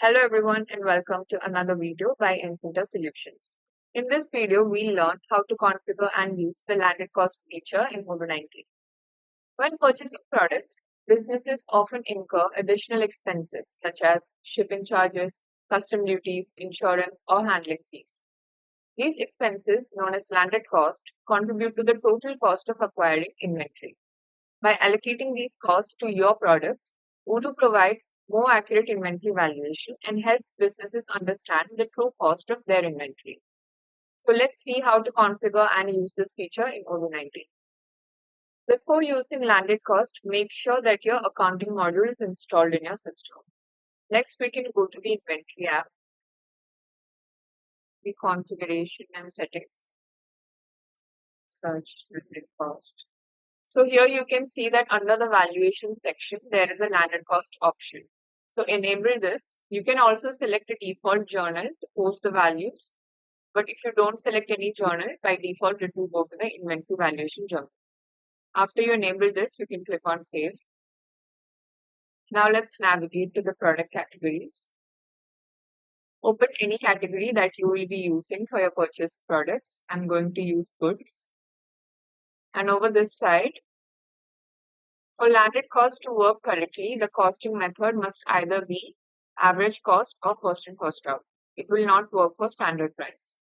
Hello everyone and welcome to another video by Infintor Solutions. In this video, we'll learn how to configure and use the landed cost feature in Odoo 19. When purchasing products, businesses often incur additional expenses such as shipping charges, custom duties, insurance, or handling fees. These expenses, known as landed cost, contribute to the total cost of acquiring inventory. By allocating these costs to your products, Odoo provides more accurate inventory valuation and helps businesses understand the true cost of their inventory. So let's see how to configure and use this feature in Odoo 19. Before using landed cost, make sure that your accounting module is installed in your system. Next, we can go to the inventory app, the configuration and settings, search landed cost. So here you can see that under the valuation section, there is a landed cost option. So enable this. You can also select a default journal to post the values. But if you don't select any journal, by default, it will go to the inventory valuation journal. After you enable this, you can click on save. Now let's navigate to the product categories. Open any category that you will be using for your purchased products. I'm going to use goods. And over this side, for landed cost to work correctly, the costing method must either be average cost or first in first out. It will not work for standard price.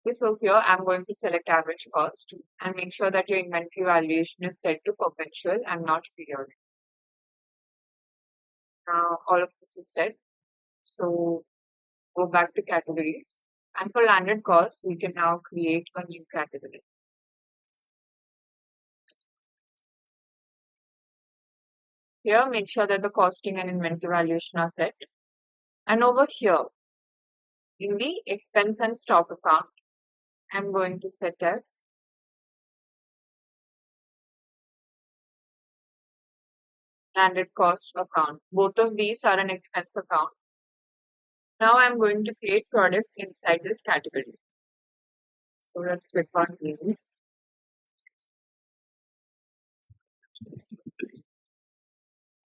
Okay, so here I'm going to select average cost and make sure that your inventory valuation is set to perpetual and not periodic. Now all of this is set. So go back to categories. And for landed cost, we can now create a new category. Here, make sure that the costing and inventory valuation are set. And over here, in the expense and stock account, I'm going to set as landed cost account. Both of these are an expense account. Now I'm going to create products inside this category. So let's click on new.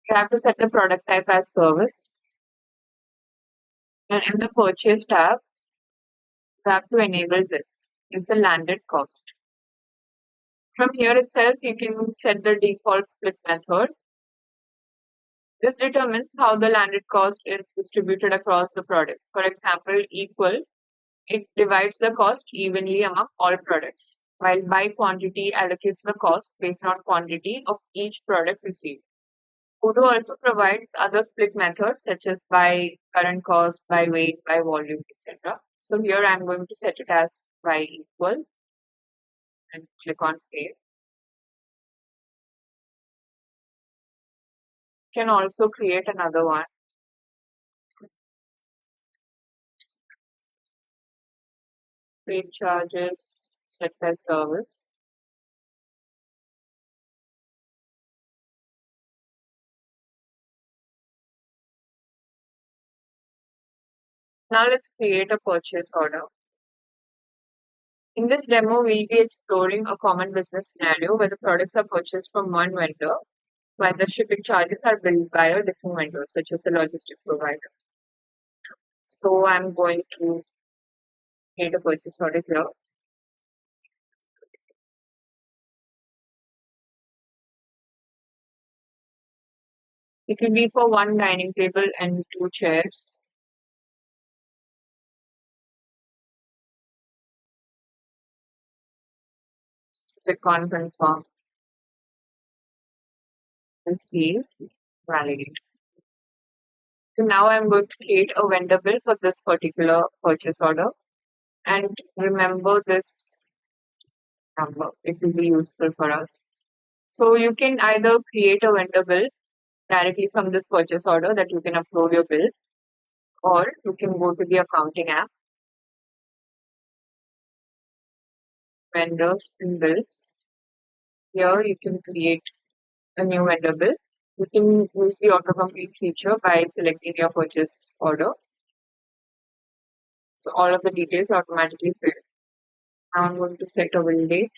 You have to set the product type as service. And in the purchase tab, you have to enable this. Is the landed cost. From here itself, you can set the default split method. This determines how the landed cost is distributed across the products. For example, equal, it divides the cost evenly among all products, while by quantity allocates the cost based on quantity of each product received. Odoo also provides other split methods such as by current cost, by weight, by volume, etc. So here I'm going to set it as by equal and click on save. You can also create another one. Freight charges set as service. Now let's create a purchase order. In this demo, we'll be exploring a common business scenario where the products are purchased from one vendor, while the shipping charges are billed by a different vendor, such as a logistic provider. So I'm going to create a purchase order here. It will be for one dining table and two chairs. Let's click on confirm, receive, validate. So now I'm going to create a vendor bill for this particular purchase order. And remember this number, it will be useful for us. So you can either create a vendor bill directly from this purchase order that you can upload your bill, or you can go to the accounting app, vendors and bills. Here you can create a new vendor bill. You can use the autocomplete feature by selecting your purchase order. So all of the details automatically filled. Now I'm going to set a bill date.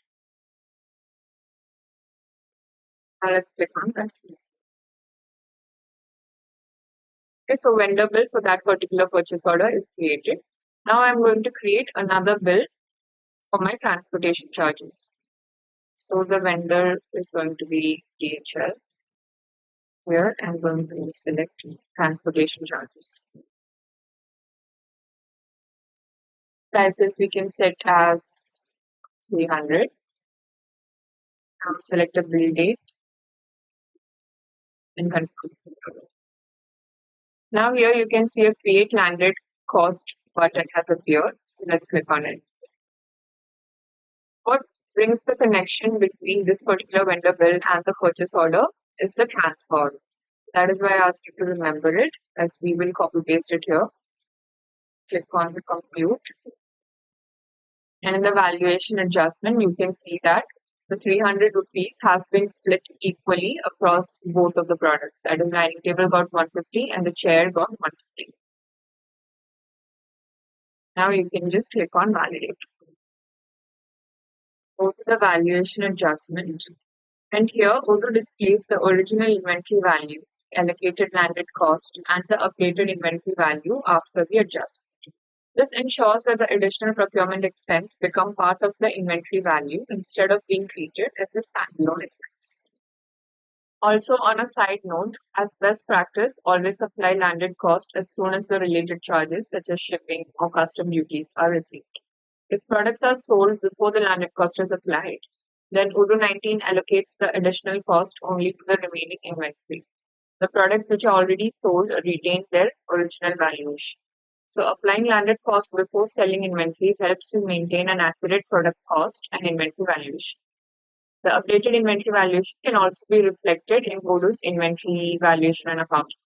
Now let's click on continue. Okay, so vendor bill for that particular purchase order is created. Now I'm going to create another bill for my transportation charges. So the vendor is going to be DHL. Here I'm going to select transportation charges. Prices we can set as 300. Now select a bill date and confirm. Now here you can see a create landed cost button has appeared. So let's click on it. What brings the connection between this particular vendor bill and the purchase order is the transfer. That is why I asked you to remember it, as we will copy paste it here. Click on the compute. And in the valuation adjustment, you can see that the 300 rupees has been split equally across both of the products. That is, dining table got 150 and the chair got 150. Now you can just click on validate. Go to the valuation adjustment. And here, Odoo displays the original inventory value, allocated landed cost, and the updated inventory value after the adjustment. This ensures that the additional procurement expense become part of the inventory value instead of being treated as a standalone expense. Also, on a side note, as best practice, always apply landed cost as soon as the related charges such as shipping or custom duties are received. If products are sold before the landed cost is applied, then Odoo 19 allocates the additional cost only to the remaining inventory. The products which are already sold retain their original valuation. So applying landed cost before selling inventory helps you maintain an accurate product cost and inventory valuation. The updated inventory valuation can also be reflected in Odoo's inventory valuation and accounting.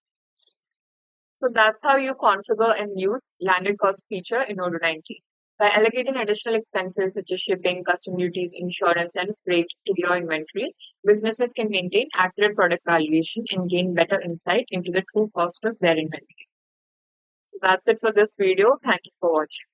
So that's how you configure and use landed cost feature in Odoo 19. By allocating additional expenses such as shipping, custom duties, insurance, and freight to your inventory, businesses can maintain accurate product valuation and gain better insight into the true cost of their inventory. So that's it for this video. Thank you for watching.